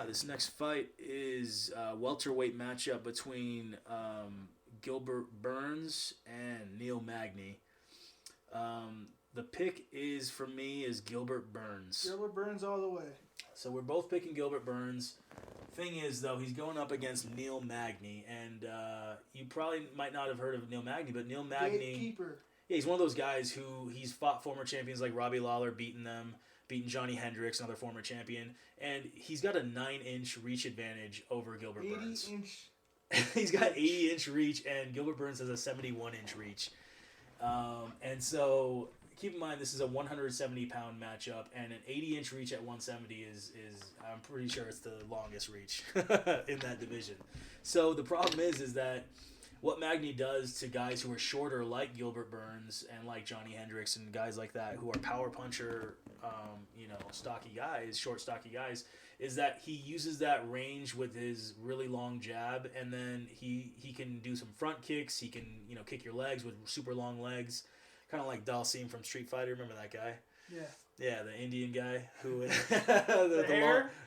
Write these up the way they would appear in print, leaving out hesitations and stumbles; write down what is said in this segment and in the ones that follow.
This next fight is a welterweight matchup between Gilbert Burns and Neil Magny. The pick is for me is Gilbert Burns. Gilbert Burns all the way. So we're both picking Gilbert Burns. Thing is, though, he's going up against Neil Magny, and you probably might not have heard of Neil Magny, but Neil Magny, Gatekeeper. yeah, he's one of those guys who he's fought former champions like Robbie Lawler, beaten Johnny Hendricks, another former champion, and he's got a 9-inch reach advantage over Gilbert Burns. 80-inch. He's got 80-inch reach, and Gilbert Burns has a 71-inch reach. And so keep in mind this is a 170-pound matchup, and an 80-inch reach at 170 is I'm pretty sure it's the longest reach in that division. So the problem is that what Magny does to guys who are shorter like Gilbert Burns and like Johnny Hendricks and guys like that who are power puncher, stocky guys, short stocky guys, is that he uses that range with his really long jab, and then he can do some front kicks. He can kick your legs with super long legs, kind of like Dalsim from Street Fighter. Remember that guy? Yeah. Yeah, the Indian guy who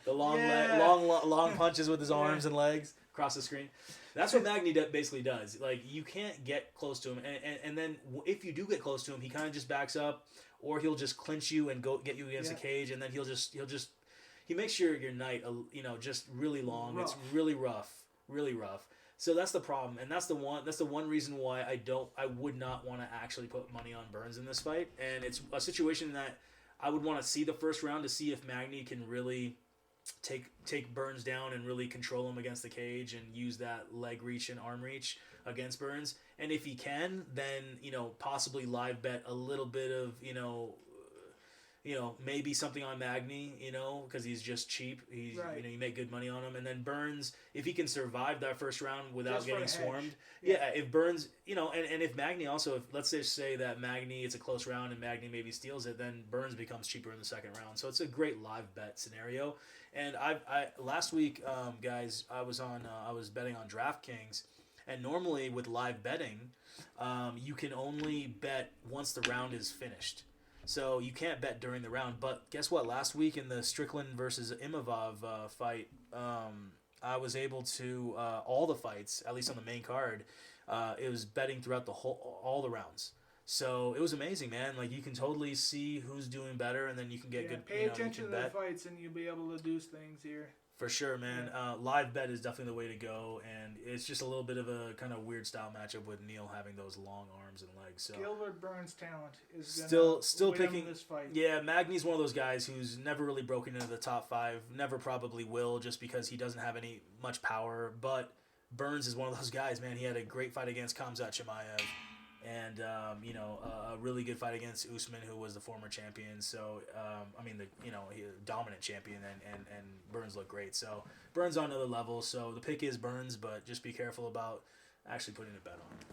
the long punches with his arms and legs across the screen. That's what Magny basically does. Like, you can't get close to him, and then if you do get close to him, he kind of just backs up, or he'll just clinch you and go get you against the cage, and then he makes your night just really long. Rough. It's really rough. So that's the problem, and that's the one reason why I would not want to actually put money on Burns in this fight, and it's a situation that I would want to see the first round to see if Magny can really take Burns down and really control him against the cage and use that leg reach and arm reach against Burns. And if he can, then possibly live bet a little bit of maybe something on Magny, because he's just cheap. He's right. You make good money on him. And then Burns, if he can survive that first round without Just getting swarmed, yeah. If Burns, and if Magny also, if let's just say that Magny, it's a close round and Magny maybe steals it, then Burns becomes cheaper in the second round. So it's a great live bet scenario. And I last week, guys, I was betting on DraftKings, and normally with live betting, you can only bet once the round is finished. So you can't bet during the round. But guess what? Last week in the Strickland versus Imavov fight, I was able to all the fights, at least on the main card. It was betting throughout all the rounds. So it was amazing, man. Like, you can totally see who's doing better, and then you can get good. Pay attention to the fights, and you'll be able to do things here. For sure, man. Live bet is definitely the way to go, and it's just a little bit of a kind of weird style matchup with Neil having those long arms and legs. So Gilbert Burns' talent is still win picking this fight. Yeah, Magny's one of those guys who's never really broken into the top 5, never probably will, just because he doesn't have much power. But Burns is one of those guys, man. He had a great fight against Khamzat Chimaev. And, a really good fight against Usman, who was the former champion. So, dominant champion, and Burns looked great. So, Burns on another level. So, the pick is Burns, but just be careful about actually putting a bet on it.